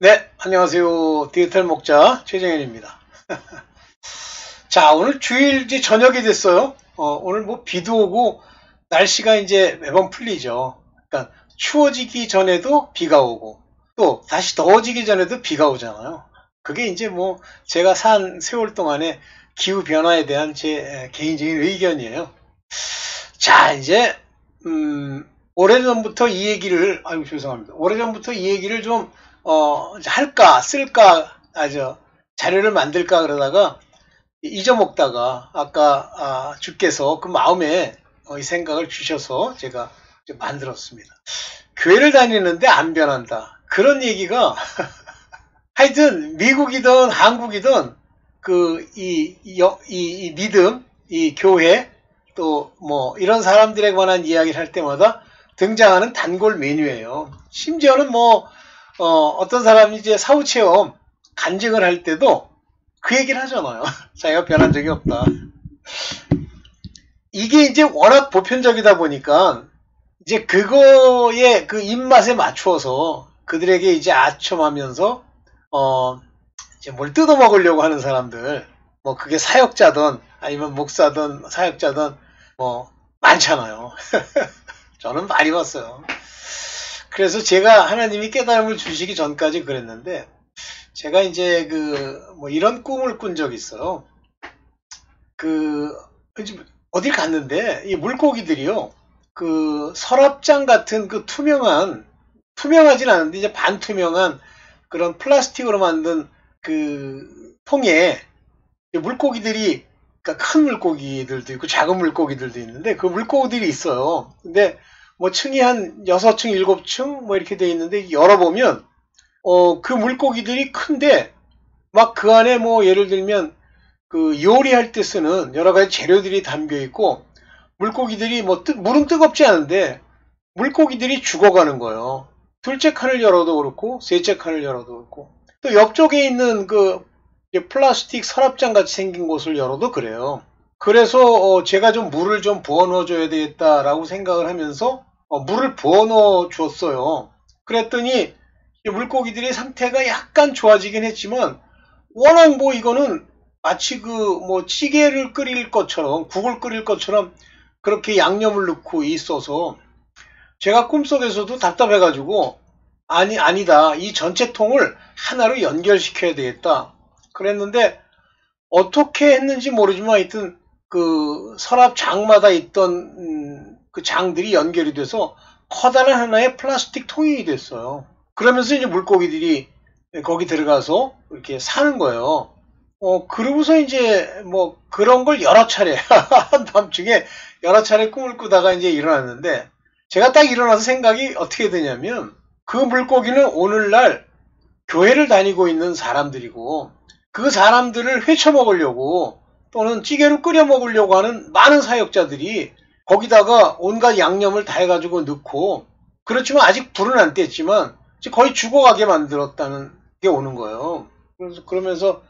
네, 안녕하세요. 디지털 목자 최정현입니다. 자, 오늘 주일 이제 저녁이 됐어요. 오늘 뭐 비도 오고 날씨가 이제 매번 풀리죠. 그러니까 추워지기 전에도 비가 오고 또 다시 더워지기 전에도 비가 오잖아요. 그게 이제 뭐 제가 산 세월 동안의 기후 변화에 대한 제 개인적인 의견이에요. 자, 이제 오래전부터 이 얘기를 아유 죄송합니다. 오래전부터 이 얘기를 좀 이제 할까 쓸까 자료를 만들까 그러다가 잊어먹다가 아까 주께서 그 마음에 이 생각을 주셔서 제가 이제 만들었습니다. 교회를 다니는데 안 변한다. 그런 얘기가 하여튼 미국이든 한국이든 이 믿음, 이 교회 또 뭐 이런 사람들에 관한 이야기를 할 때마다 등장하는 단골 메뉴예요. 심지어는 뭐 어떤 사람이 이제 사후체험 간증을 할 때도 그 얘기를 하잖아요. 자기가 변한 적이 없다. 이게 이제 워낙 보편적이다 보니까 이제 그거에 그 입맛에 맞추어서 그들에게 이제 아첨하면서 이제 뭘 뜯어먹으려고 하는 사람들 뭐 그게 사역자든 아니면 목사든 사역자든 뭐 많잖아요. 저는 많이 봤어요. 그래서 제가 하나님이 깨달음을 주시기 전까지 그랬는데 제가 이제 뭐 이런 꿈을 꾼 적이 있어요. 그 어딜 갔는데 이 물고기들이요. 그 서랍장 같은 그 투명하진 않은데 이제 반투명한 그런 플라스틱으로 만든 그 통에 물고기들이 그러니까 큰 물고기들도 있고 작은 물고기들도 있는데 그 물고기들이 있어요. 근데 뭐 층이 한 6층, 7층 뭐 이렇게 돼 있는데 열어보면 그 물고기들이 큰데 막 그 안에 뭐 예를 들면 그 요리할 때 쓰는 여러 가지 재료들이 담겨 있고 물고기들이 뭐 물은 뜨겁지 않은데 물고기들이 죽어가는 거예요. 둘째 칸을 열어도 그렇고 셋째 칸을 열어도 그렇고 또 옆쪽에 있는 그 플라스틱 서랍장 같이 생긴 곳을 열어도 그래요. 그래서 제가 좀 물을 좀 부어 넣어 줘야 되겠다라고 생각을 하면서 물을 부어 넣어 줬어요. 그랬더니 물고기들의 상태가 약간 좋아지긴 했지만 워낙 뭐 이거는 마치 그 뭐 찌개를 끓일 것처럼 국을 끓일 것처럼 그렇게 양념을 넣고 있어서 제가 꿈속에서도 답답해가지고 아니다. 이 전체 통을 하나로 연결시켜야 되겠다. 그랬는데 어떻게 했는지 모르지만 하여튼 그 서랍 장마다 있던 그 장들이 연결이 돼서 커다란 하나의 플라스틱 통이 됐어요. 그러면서 이제 물고기들이 거기 들어가서 이렇게 사는 거예요. 그러고서 이제 뭐 그런 걸 여러 차례 한밤중에 여러 차례 꿈을 꾸다가 이제 일어났는데 제가 딱 일어나서 생각이 어떻게 되냐면 그 물고기는 오늘날 교회를 다니고 있는 사람들이고 그 사람들을 회쳐 먹으려고 또는 찌개를 끓여 먹으려고 하는 많은 사역자들이 거기다가 온갖 양념을 다 해가지고 넣고 그렇지만 아직 불은 안 뗐지만 거의 죽어가게 만들었다는 게 오는 거예요. 그래서 그러면서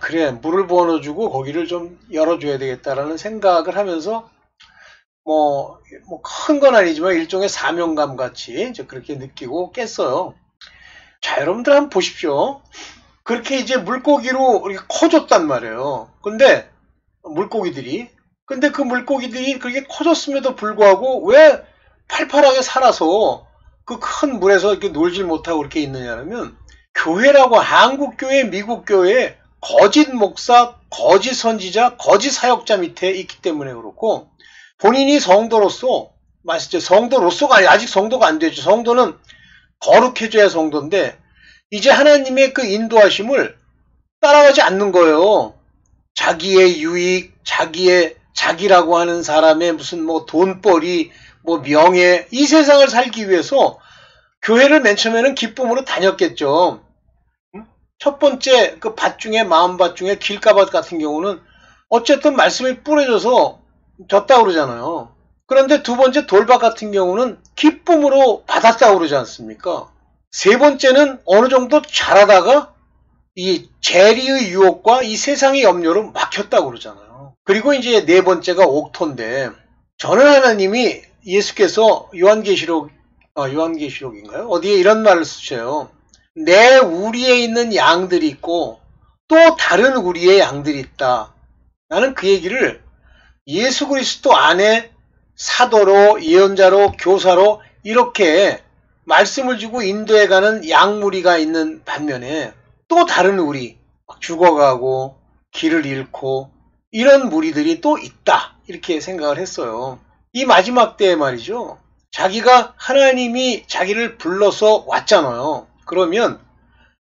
그래 물을 부어 넣어주고 거기를 좀 열어줘야 되겠다라는 생각을 하면서 뭐 큰 건 아니지만 일종의 사명감 같이 이제 그렇게 느끼고 깼어요. 자, 여러분들 한번 보십시오. 그렇게 이제 물고기로 이렇게 커졌단 말이에요. 근데 그 물고기들이 그렇게 커졌음에도 불구하고 왜 팔팔하게 살아서 그 큰 물에서 이렇게 놀질 못하고 이렇게 있느냐면 교회라고 한국 교회, 미국 교회 거짓 목사, 거짓 선지자, 거짓 사역자 밑에 있기 때문에 그렇고 본인이 성도로서 성도로서가 아니 아직 성도가 안 되죠. 성도는 거룩해져야 성도인데 이제 하나님의 그 인도하심을 따라가지 않는 거예요. 자기의 유익, 자기라고 하는 사람의 무슨 뭐 돈벌이, 뭐 명예, 이 세상을 살기 위해서 교회를 맨 처음에는 기쁨으로 다녔겠죠. 첫 번째 그 밭 중에 마음밭 중에 길가밭 같은 경우는 어쨌든 말씀이 뿌려져서 졌다 그러잖아요. 그런데 두 번째 돌밭 같은 경우는 기쁨으로 받았다 그러지 않습니까? 세 번째는 어느 정도 잘하다가 이 재리의 유혹과 이 세상의 염려로 막혔다고 그러잖아요. 그리고 이제 네 번째가 옥토인데 저는 하나님이 예수께서 요한계시록인가요? 어디에 이런 말을 쓰셔요. 내 우리에 있는 양들이 있고 또 다른 우리의 양들이 있다. 나는 그 얘기를 예수 그리스도 안에 사도로, 예언자로, 교사로 이렇게 말씀을 주고 인도해가는 양무리가 있는 반면에 또 다른 우리, 죽어가고 길을 잃고 이런 무리들이 또 있다. 이렇게 생각을 했어요. 이 마지막 때에 말이죠. 자기가 하나님이 자기를 불러서 왔잖아요. 그러면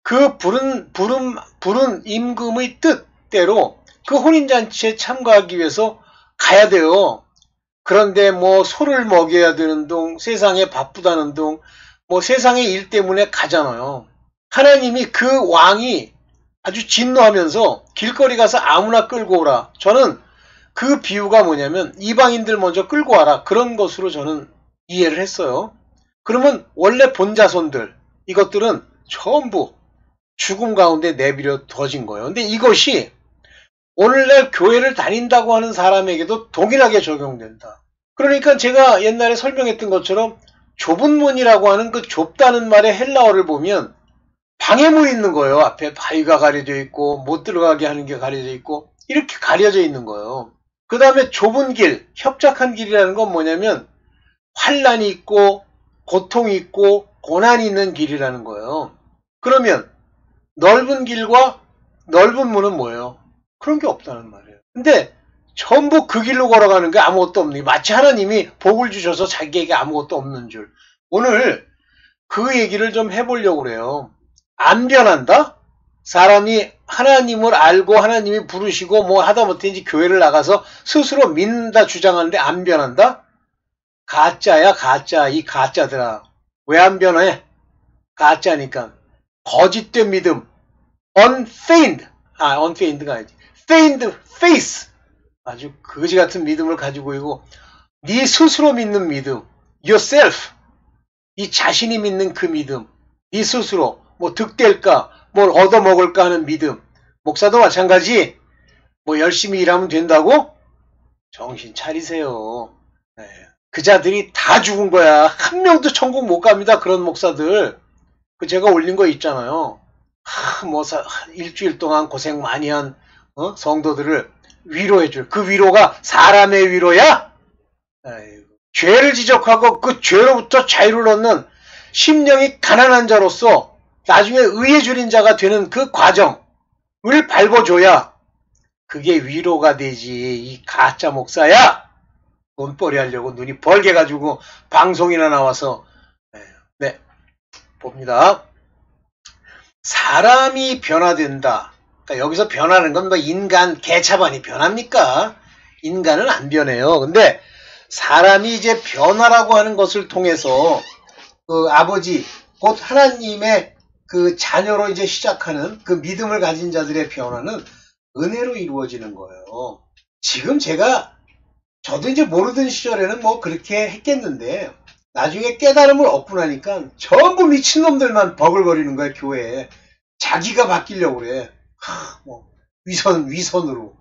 그 부른 임금의 뜻대로 그 혼인잔치에 참가하기 위해서 가야 돼요. 그런데 뭐 소를 먹여야 되는 둥, 세상에 바쁘다는 둥, 뭐 세상의 일 때문에 가잖아요. 하나님이 그 왕이 아주 진노하면서 길거리 가서 아무나 끌고 오라. 저는 그 비유가 뭐냐면 이방인들 먼저 끌고 와라. 그런 것으로 저는 이해를 했어요. 그러면 원래 본자손들, 이것들은 전부 죽음 가운데 내버려 둬진 거예요. 근데 이것이 오늘날 교회를 다닌다고 하는 사람에게도 동일하게 적용된다. 그러니까 제가 옛날에 설명했던 것처럼 좁은 문이라고 하는 그 좁다는 말의 헬라어를 보면 방해물이 있는 거예요. 앞에 바위가 가려져 있고 못 들어가게 하는 게 가려져 있고 이렇게 가려져 있는 거예요. 그 다음에 좁은 길, 협착한 길이라는 건 뭐냐면 환란이 있고 고통이 있고 고난이 있는 길이라는 거예요. 그러면 넓은 길과 넓은 문은 뭐예요? 그런 게 없다는 말이에요. 근데 전부 그 길로 걸어가는 게 아무것도 없는 게 마치 하나님이 복을 주셔서 자기에게 아무것도 없는 줄. 오늘 그 얘기를 좀 해보려고 그래요. 안 변한다? 사람이 하나님을 알고 하나님이 부르시고 뭐 하다못해 이제 교회를 나가서 스스로 믿는다 주장하는데 안 변한다? 가짜야 가짜. 이 가짜들아. 왜 안 변해? 가짜니까. 거짓된 믿음. unfeigned가 아니지. feigned faith. 아주 거지 같은 믿음을 가지고 있고 네 스스로 믿는 믿음. yourself. 이 자신이 믿는 그 믿음. 네 스스로 뭐 득될까 뭘 얻어먹을까 하는 믿음. 목사도 마찬가지. 뭐 열심히 일하면 된다고? 정신 차리세요. 네. 그 자들이 다 죽은 거야. 한 명도 천국 못 갑니다. 그런 목사들. 그 제가 올린 거 있잖아요. 일주일 동안 고생 많이 한 성도들을 위로해줄. 그 위로가 사람의 위로야? 아이고. 죄를 지적하고 그 죄로부터 자유를 얻는 심령이 가난한 자로서 나중에 의에 줄인 자가 되는 그 과정을 밟아줘야 그게 위로가 되지. 이 가짜 목사야. 돈벌이 하려고 눈이 벌게 가지고 방송이나 나와서 네 봅니다. 사람이 변화된다. 그러니까 여기서 변하는 건 뭐 인간 개차반이 변합니까? 인간은 안 변해요. 근데 사람이 이제 변화라고 하는 것을 통해서 그 아버지 곧 하나님의 그 자녀로 이제 시작하는 그 믿음을 가진 자들의 변화는 은혜로 이루어지는 거예요. 지금 저도 이제 모르던 시절에는 뭐 그렇게 했겠는데 나중에 깨달음을 얻고 나니까 전부 미친놈들만 버글거리는 거야, 교회에. 자기가 바뀌려고 그래. 뭐 위선으로.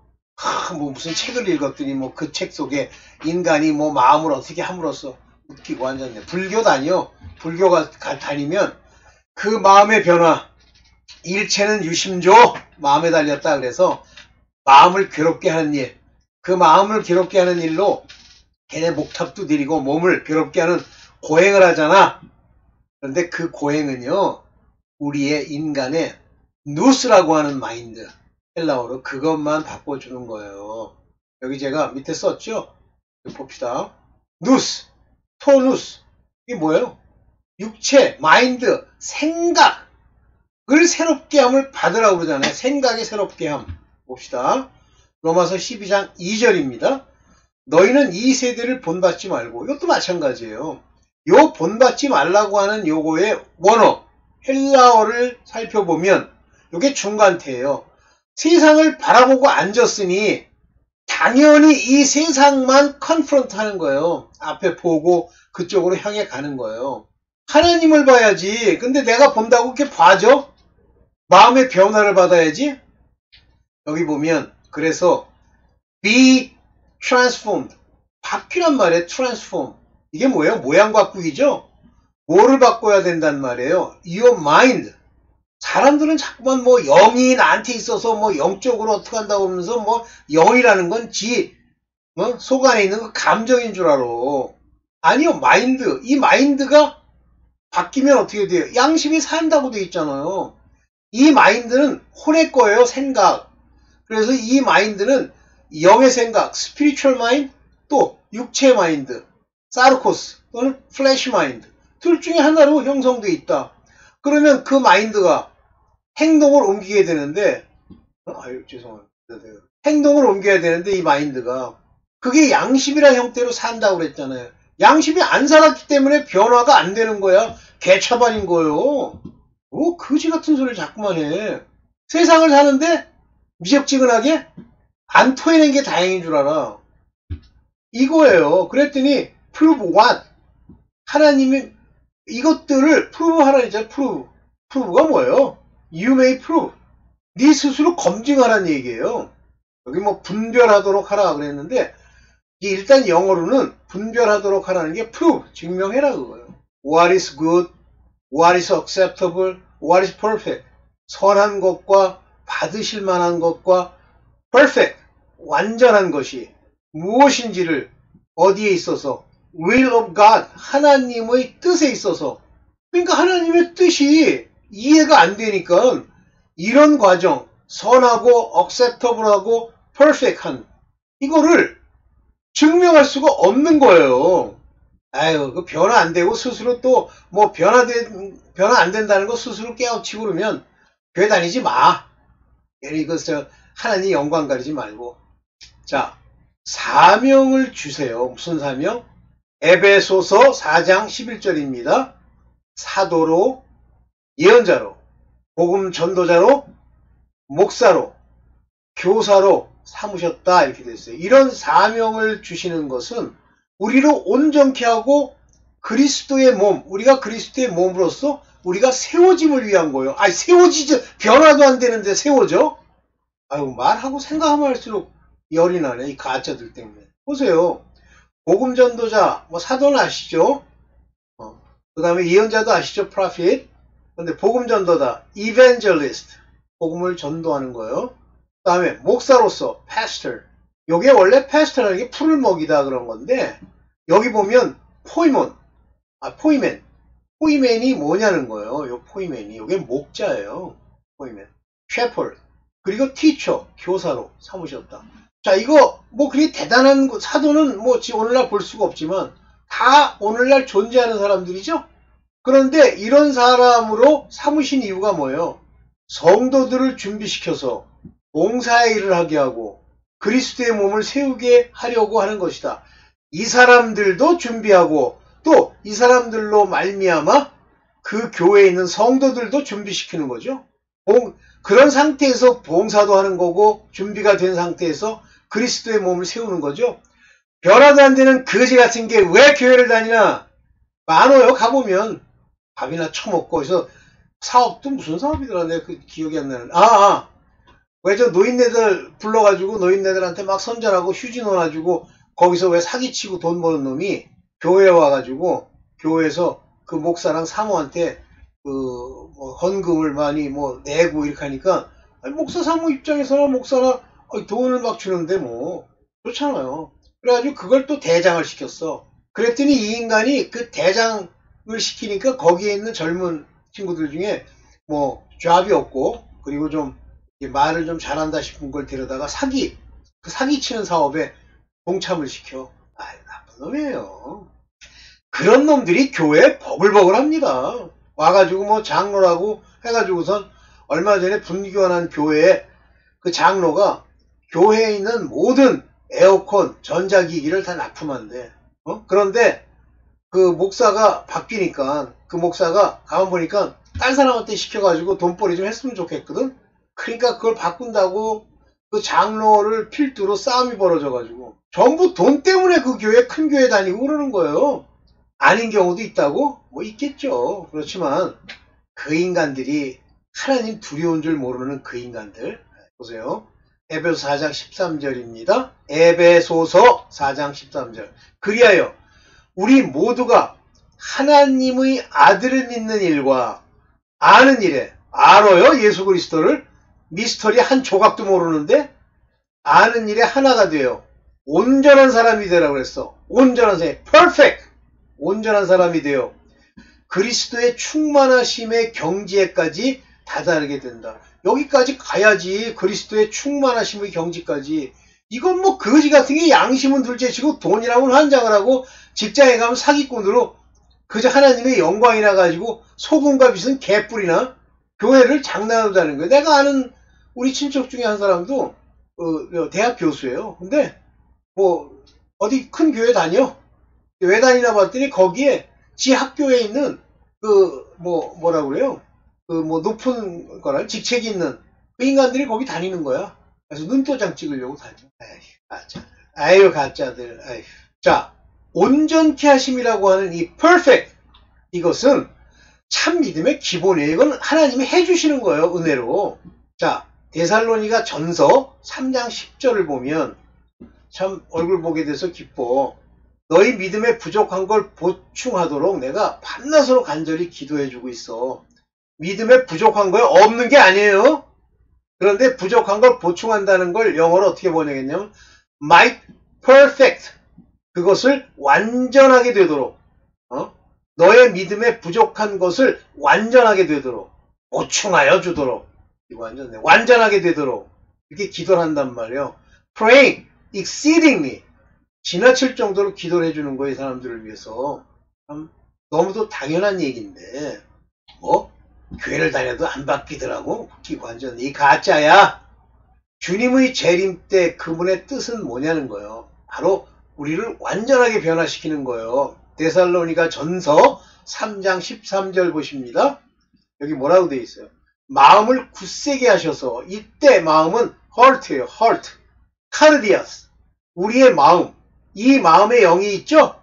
뭐 무슨 책을 읽었더니 뭐 그 책 속에 인간이 뭐 마음을 어떻게 함으로써 웃기고 앉았네. 불교 다녀. 불교가 다니면 그 마음의 변화. 일체는 유심조. 마음에 달렸다 그래서 마음을 괴롭게 하는 일. 그 마음을 괴롭게 하는 일로 걔네 목탑도 드리고 몸을 괴롭게 하는 고행을 하잖아. 그런데 그 고행은요. 우리의 인간의 누스라고 하는 마인드. 헬라어로 그것만 바꿔주는 거예요. 여기 제가 밑에 썼죠? 봅시다. 누스, 토누스. 이게 뭐예요? 육체, 마인드, 생각을 새롭게 함을 받으라고 그러잖아요. 생각이 새롭게 함. 봅시다. 로마서 12장 2절입니다. 너희는 이 세대를 본받지 말고, 이것도 마찬가지예요. 요 본받지 말라고 하는 요거의 원어, 헬라어를 살펴보면 요게 중간태예요. 세상을 바라보고 앉았으니 당연히 이 세상만 컨프런트 하는 거예요. 앞에 보고 그쪽으로 향해 가는 거예요. 하나님을 봐야지. 근데 내가 본다고 이렇게 봐줘? 마음의 변화를 받아야지. 여기 보면 그래서 be transformed. 바뀌란 말이에요. transform. 이게 뭐예요? 모양 바꾸기죠? 뭐를 바꿔야 된단 말이에요? Your mind. 사람들은 자꾸만 뭐 영이 나한테 있어서 뭐 영적으로 어떻게 한다고 하면서 뭐 영이라는 건 속 안에 있는 그 감정인 줄 알아. 아니요, 마인드. 이 마인드가 바뀌면 어떻게 돼요? 양심이 산다고 돼 있잖아요. 이 마인드는 혼의 거예요, 생각. 그래서 이 마인드는 영의 생각, 스피리추얼 마인드, 또 육체 마인드, 사르코스 또는 플래시 마인드. 둘 중에 하나로 형성돼 있다. 그러면 그 마인드가 행동을 옮기게 되는데, 죄송합니다. 행동을 옮겨야 되는데 이 마인드가 그게 양심이라는 형태로 산다고 그랬잖아요. 양심이 안 살았기 때문에 변화가 안 되는 거야. 개차반인 거예요. 거지 같은 소리를 자꾸만 해. 세상을 사는데 미적지근하게 안 토해낸 게 다행인 줄 알아. 이거예요. 그랬더니 prove what? 하나님이 이것들을 prove 하라 했잖아요. prove가 뭐예요? You may prove. 네 스스로 검증하라는 얘기예요. 여기 뭐 분별하도록 하라 그랬는데 일단 영어로는 분별하도록 하라는 게 prove, 증명해라 그거예요. What is good, what is acceptable, what is perfect. 선한 것과 받으실 만한 것과 perfect, 완전한 것이 무엇인지를 어디에 있어서 will of God, 하나님의 뜻에 있어서. 그러니까 하나님의 뜻이 이해가 안 되니까 이런 과정, 선하고 acceptable하고 perfect한 이거를 증명할 수가 없는 거예요. 아유, 그 변화 안 되고 스스로 또 뭐 변화 안 된다는 거 스스로 깨우치고 그러면 교회 다니지 마. 이거 하나님 영광 가리지 말고. 자, 사명을 주세요. 무슨 사명? 에베소서 4장 11절입니다. 사도로, 예언자로, 복음 전도자로, 목사로, 교사로 삼으셨다 이렇게 됐어요. 이런 사명을 주시는 것은 우리를 온전케 하고 그리스도의 몸, 우리가 그리스도의 몸으로서 우리가 세워짐을 위한 거예요. 아니 세워지죠. 변화도 안 되는데 세워져? 아유, 말하고 생각하면 할수록 열이 나네. 이 가짜들 때문에. 보세요. 복음 전도자, 뭐 사도는 아시죠? 그 다음에 예언자도 아시죠? prophet. 근데 복음 전도자, evangelist. 복음을 전도하는 거예요. 그 다음에 목사로서 pastor. 요게 원래 pastor라는 게 풀을 먹이다 그런 건데 여기 보면 포이맨. 포이맨이 뭐냐는 거예요. 요 포이맨이. 요게 목자예요. 포이맨. shepherd. 그리고 teacher. 교사로 삼으셨다. 자, 이거 뭐 그리 대단한 사도는 뭐 오늘날 볼 수가 없지만 다 오늘날 존재하는 사람들이죠. 그런데 이런 사람으로 삼으신 이유가 뭐예요? 성도들을 준비시켜서 봉사의 일을 하게 하고 그리스도의 몸을 세우게 하려고 하는 것이다. 이 사람들도 준비하고 또 이 사람들로 말미암아 그 교회에 있는 성도들도 준비시키는 거죠. 그런 상태에서 봉사도 하는 거고 준비가 된 상태에서 그리스도의 몸을 세우는 거죠. 변화도 안 되는 거지 같은 게 왜 교회를 다니나? 많아요. 가보면 밥이나 처먹고 그래서 사업도 무슨 사업이더라. 내가 그 기억이 안 나는. 왜 저 노인네들 불러가지고 노인네들한테 막 선전하고 휴지 넣어가지고 거기서 왜 사기치고 돈 버는 놈이 교회에 와가지고 교회에서 그 목사랑 사모한테 뭐 헌금을 많이 뭐 내고 이렇게 하니까 목사 사모 입장에서는 목사나 돈을 막 주는데 뭐 그렇잖아요. 그래가지고 그걸 또 대장을 시켰어. 그랬더니 이 인간이 그 대장을 시키니까 거기에 있는 젊은 친구들 중에 뭐 잡이 없고 그리고 좀 말을 좀 잘한다 싶은 걸 데려다가 사기치는 사업에 동참을 시켜. 나쁜 놈이에요. 그런 놈들이 교회에 버글버글합니다. 와가지고 뭐 장로라고 해가지고선 얼마 전에 분교환한 교회에 그 장로가 교회에 있는 모든 에어컨, 전자기기를 다 납품한대. 그런데 그 목사가 바뀌니까 그 목사가 가만 보니까 딴 사람한테 시켜가지고 돈벌이 좀 했으면 좋겠거든. 그러니까 그걸 바꾼다고 그 장로를 필두로 싸움이 벌어져가지고 전부 돈 때문에 그 교회 큰 교회 다니고 그러는 거예요. 아닌 경우도 있다고? 뭐 있겠죠. 그렇지만 그 인간들이 하나님 두려운 줄 모르는 그 인간들 보세요. 에베소서 4장 13절입니다. 에베소서 4장 13절. 그리하여 우리 모두가 하나님의 아들을 믿는 일과 아는 일에 알아요? 예수 그리스도를? 미스터리 한 조각도 모르는데 아는 일에 하나가 돼요. 온전한 사람이 되라고 그랬어. 온전한 사람, perfect. 온전한 사람이 돼요. 그리스도의 충만하심의 경지에까지 다다르게 된다. 여기까지 가야지. 그리스도의 충만하심의 경지까지. 이건 뭐 거지 같은 게 양심은 둘째치고 돈이라면 환장을 하고 직장에 가면 사기꾼으로 그저 하나님의 영광이나 가지고 소금과 빛은 개뿔이나 교회를 장난으로 다는 거예요. 내가 아는 우리 친척 중에 한 사람도 대학 교수예요. 근데 뭐 어디 큰 교회 다녀. 왜 다니나 봤더니 거기에 지 학교에 있는 뭐라 그래요? 높은 거라 직책이 있는 그 인간들이 거기 다니는 거야. 그래서 눈도장 찍으려고 다녀. 아휴, 가짜. 아유, 가짜들. 아휴. 자, 온전케 하심이라고 하는 이 perfect, 이것은 참 믿음의 기본이에요. 이건 하나님이 해주시는 거예요. 은혜로. 자, 데살로니가 전서 3장 10절을 보면 참 얼굴 보게 돼서 기뻐. 너희 믿음에 부족한 걸 보충하도록 내가 밤낮으로 간절히 기도해주고 있어. 믿음에 부족한 거에 없는 게 아니에요. 그런데 부족한 걸 보충한다는 걸 영어로 어떻게 번역했냐면 might perfect, 그것을 완전하게 되도록, 너의 믿음에 부족한 것을 완전하게 되도록 보충하여 주도록, 이거 완전하게 되도록 이렇게 기도를 한단 말이에요. praying exceedingly, 지나칠 정도로 기도를 해주는 거예요. 이 사람들을 위해서. 참 너무도 당연한 얘기인데 뭐 교회를 다녀도 안 바뀌더라고. 웃기고 완전 이 가짜야. 주님의 재림 때 그분의 뜻은 뭐냐는 거예요. 바로 우리를 완전하게 변화시키는 거예요. 데살로니가 전서 3장 13절 보십니다. 여기 뭐라고 되어 있어요? 마음을 굳세게 하셔서, 이때 마음은 heart예요. heart. cardias. 우리의 마음. 이 마음의 영이 있죠?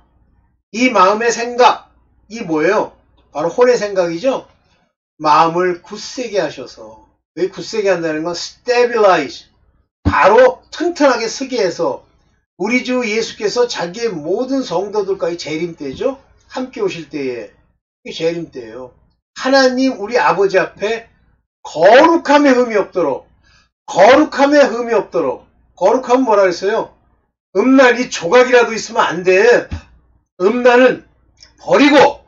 이 마음의 생각. 이 뭐예요? 바로 혼의 생각이죠? 마음을 굳세게 하셔서. 왜 굳세게 한다는 건 stabilize. 바로 튼튼하게 서게 해서 우리 주 예수께서 자기의 모든 성도들까지 재림 때죠? 함께 오실 때에. 이게 재림 때예요. 하나님 우리 아버지 앞에 거룩함에 흠이 없도록, 거룩함에 흠이 없도록. 거룩함은 뭐라 그랬어요? 음란이 조각이라도 있으면 안 돼. 음란은 버리고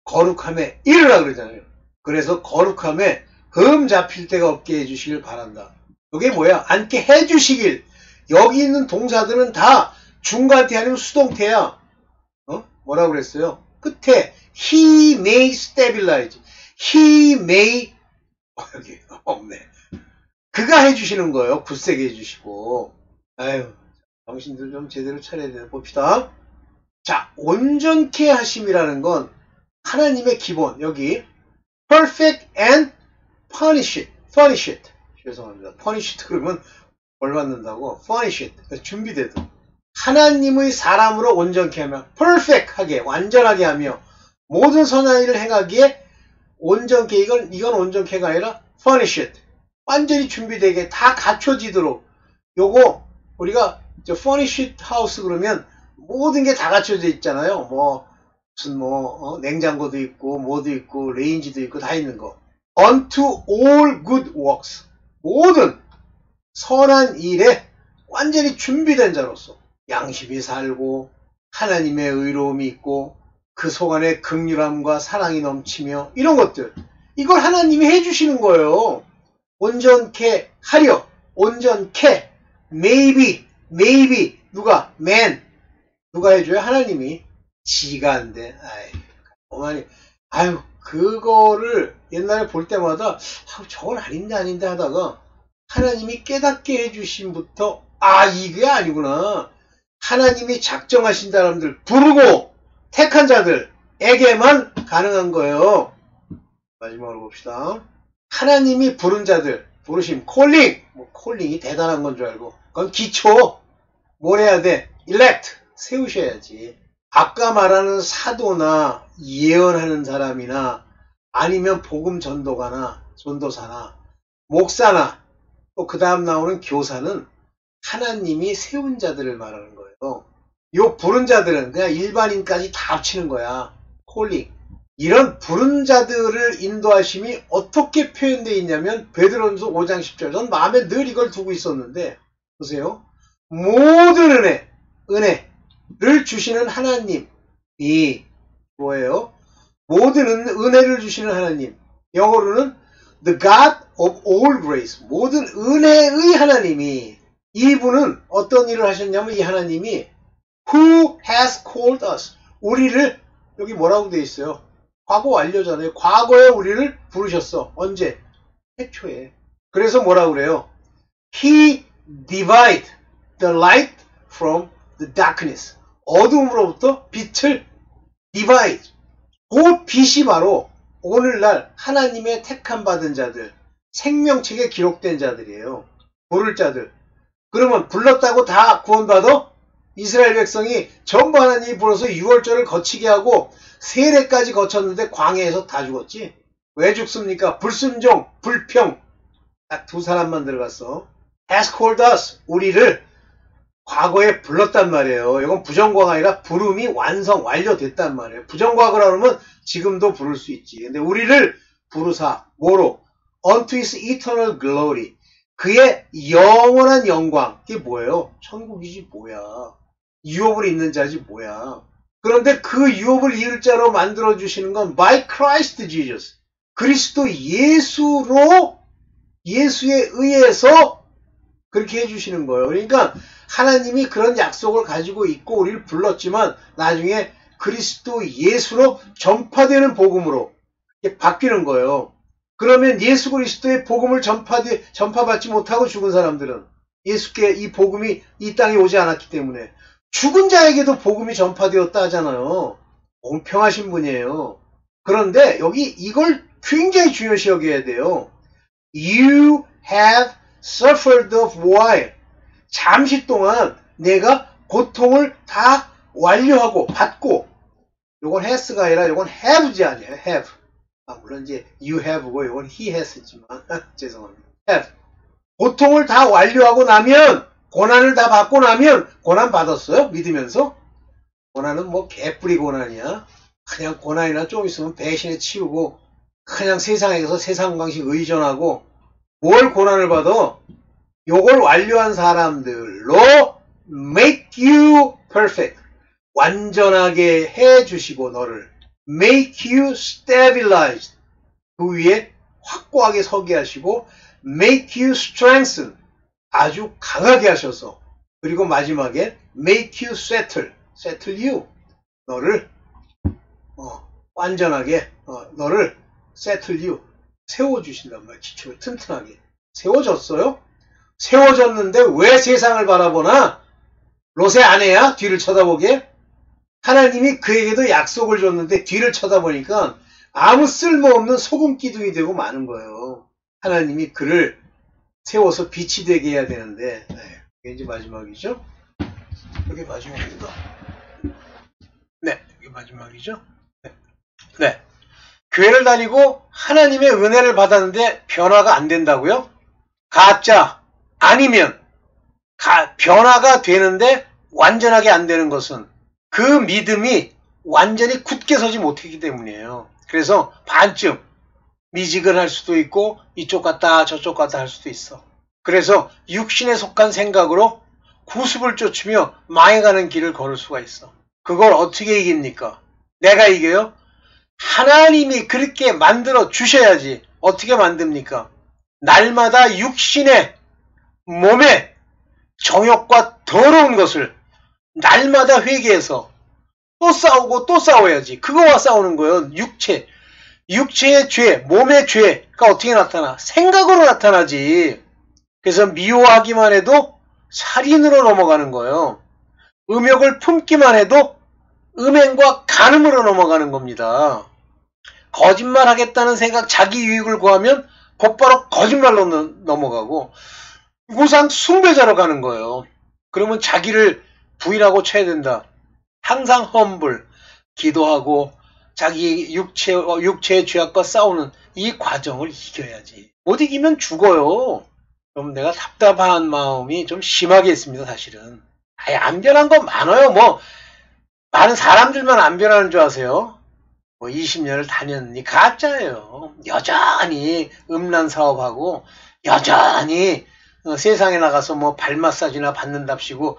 거룩함에 이르라 그러잖아요. 그래서 거룩함에 흠 잡힐 데가 없게 해주시길 바란다. 이게 뭐야? 않게 해주시길. 여기 있는 동사들은 다 중간태 아니면 수동태야. 뭐라 그랬어요? 끝에 he may stabilize. he may, 여기 없네. 그가 해주시는 거예요. 굳세게 해주시고. 아유, 당신들 좀 제대로 차려야 되나 봅시다. 자, 온전케 하심이라는 건 하나님의 기본. 여기 perfect and punish it. 죄송합니다. punish it 그러면 벌 받는다고. punish it. 준비되도. 하나님의 사람으로 온전케 하며 perfect 하게, 완전하게 하며 모든 선한 일을 행하기에 온전케, 이건 온전케가 아니라 punish it. 완전히 준비되게 다 갖춰지도록. 요거 우리가 furnish it house 그러면 모든 게 다 갖춰져 있잖아요. 무슨 냉장고도 있고 뭐도 있고 레인지도 있고 다 있는 거. unto all good works. 모든 선한 일에 완전히 준비된 자로서 양심이 살고 하나님의 의로움이 있고 그 속 안에 긍휼함과 사랑이 넘치며 이런 것들. 이걸 하나님이 해주시는 거예요. 온전케 하려. 온전케. maybe. 누가? man. 누가 해줘요? 하나님이. 지가 안 돼. 아유, 그거를 옛날에 볼 때마다 저건 아닌데 하다가 하나님이 깨닫게 해주심부터 이게 아니구나. 하나님이 작정하신 사람들, 부르고 택한 자들에게만 가능한 거예요. 마지막으로 봅시다. 하나님이 부른 자들, 부르심, 콜링. 콜링이 대단한 건 줄 알고. 그건 기초. 뭘 해야 돼? elect. 세우셔야지. 아까 말하는 사도나 예언하는 사람이나 아니면 복음 전도가나 전도사나 목사나 또 그 다음 나오는 교사는 하나님이 세운 자들을 말하는 거예요. 요 부른 자들은 그냥 일반인까지 다 합치는 거야. 콜링. 이런 부른 자들을 인도하심이 어떻게 표현되어 있냐면 베드로전서 5장 10절. 전 마음에 늘 이걸 두고 있었는데 보세요. 모든 은혜를 주시는 하나님이 뭐예요? 모든 은혜를 주시는 하나님. 영어로는 The God of all grace. 모든 은혜의 하나님이, 이분은 어떤 일을 하셨냐면 이 하나님이 Who has called us. 우리를, 여기 뭐라고 되어 있어요? 과거 완료잖아요. 과거에 우리를 부르셨어. 언제? 태초에. 그래서 뭐라고 그래요? He divide the light from the darkness. 어둠으로부터 빛을 divide. 그 빛이 바로 오늘날 하나님의 택함 받은 자들, 생명책에 기록된 자들이에요. 부를 자들. 그러면 불렀다고 다 구원받아? 이스라엘 백성이 전부 하나님이 불어서 6월절을 거치게 하고 세례까지 거쳤는데 광야에서 다 죽었지. 왜 죽습니까? 불순종, 불평. 딱 두 사람만 들어갔어. Has called us. 우리를 과거에 불렀단 말이에요. 이건 부정과가 아니라 부름이 완료됐단 말이에요. 부정과거라 그러면 지금도 부를 수 있지. 근데 우리를 부르사 뭐로? Unto his eternal glory. 그의 영원한 영광. 그게 뭐예요? 천국이지 뭐야. 유업을 입는 자지 뭐야. 그런데 그 유업을 이을 자로 만들어주시는 건 by Christ Jesus. 그리스도 예수로, 예수에 의해서 그렇게 해주시는 거예요. 그러니까 하나님이 그런 약속을 가지고 있고 우리를 불렀지만 나중에 그리스도 예수로 전파되는 복음으로 바뀌는 거예요. 그러면 예수 그리스도의 복음을 전파받지 못하고 죽은 사람들은 예수께 이 복음이 이 땅에 오지 않았기 때문에 죽은 자에게도 복음이 전파되었다 하잖아요. 공평하신 분이에요. 그런데 여기 이걸 굉장히 중요시 여겨야 돼요. You have suffered a while. 잠시 동안 내가 고통을 다 완료하고 받고, 요건 has가 아니라 요건 have지 아니에요. have. 물론 이제 you have고 요건 he has지만 죄송합니다. have. 고통을 다 완료하고 나면, 고난을 다 받고 나면, 고난 받았어요? 믿으면서? 고난은 뭐 개뿌리 고난이야. 그냥 고난이나 좀 있으면 배신에 치우고 그냥 세상에서 세상 방식 의존하고 뭘 고난을 받아? 요걸 완료한 사람들로 make you perfect. 완전하게 해주시고 너를 make you stabilized. 그 위에 확고하게 서게 하시고 make you strengthen. 아주 강하게 하셔서 그리고 마지막에 make you settle. settle you. 너를 완전하게 너를 settle you. 세워주신단 말이야. 기초를 튼튼하게. 세워졌어요? 세워졌는데 왜 세상을 바라보나? 롯의 아내야? 뒤를 쳐다보게? 하나님이 그에게도 약속을 줬는데 뒤를 쳐다보니까 아무 쓸모없는 소금 기둥이 되고 마는 거예요. 하나님이 그를 세워서 빛이 되게 해야 되는데, 이게 이제 마지막이죠? 이게 마지막입니다. 네, 이게 마지막이죠? 네. 교회를 다니고 하나님의 은혜를 받았는데 변화가 안 된다고요? 가짜 아니면 변화가 되는데 완전하게 안 되는 것은 그 믿음이 완전히 굳게 서지 못했기 때문이에요. 그래서 반쯤 미직을 할 수도 있고 이쪽 갔다 저쪽 갔다 할 수도 있어. 그래서 육신에 속한 생각으로 구습을 쫓으며 망해가는 길을 걸을 수가 있어. 그걸 어떻게 이깁니까? 내가 이겨요? 하나님이 그렇게 만들어 주셔야지. 어떻게 만듭니까? 날마다 육신의 몸에 정욕과 더러운 것을 날마다 회개해서 또 싸우고 또 싸워야지. 그거와 싸우는 거예요. 육체의 죄, 몸의 죄가 어떻게 나타나? 생각으로 나타나지. 그래서 미워하기만 해도 살인으로 넘어가는 거예요. 음욕을 품기만 해도 음행과 간음으로 넘어가는 겁니다. 거짓말하겠다는 생각, 자기 유익을 구하면 곧바로 거짓말로 넘어가고 우상 숭배자로 가는 거예요. 그러면 자기를 부인하고 쳐야 된다. 항상 험불, 기도하고 자기 육체의 죄악과 싸우는 이 과정을 이겨야지. 못 이기면 죽어요. 좀 내가 답답한 마음이 좀 심하게 있습니다, 사실은. 안 변한 거 많아요. 뭐 많은 사람들만 안 변하는 줄 아세요? 뭐 20년을 다녔니 가짜예요. 여전히 음란 사업하고 여전히 세상에 나가서 뭐 발 마사지나 받는답시고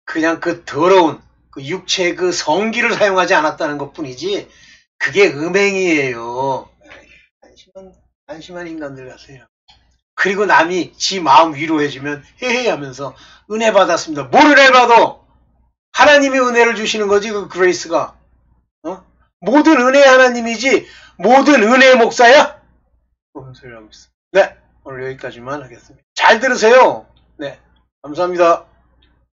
그냥 그 더러운 그 육체의 그 성기를 사용하지 않았다는 것뿐이지 그게 음행이에요. 안심한 인간들 같아요. 그리고 남이 지 마음 위로해주면 헤헤 하면서 은혜 받았습니다. 뭘 은혜 받아? 하나님이 은혜를 주시는 거지 그 그레이스가. 모든 은혜 하나님이지 모든 은혜의 목사야? 무슨 소리 하고 있어. 네, 오늘 여기까지만 하겠습니다. 잘 들으세요. 네, 감사합니다.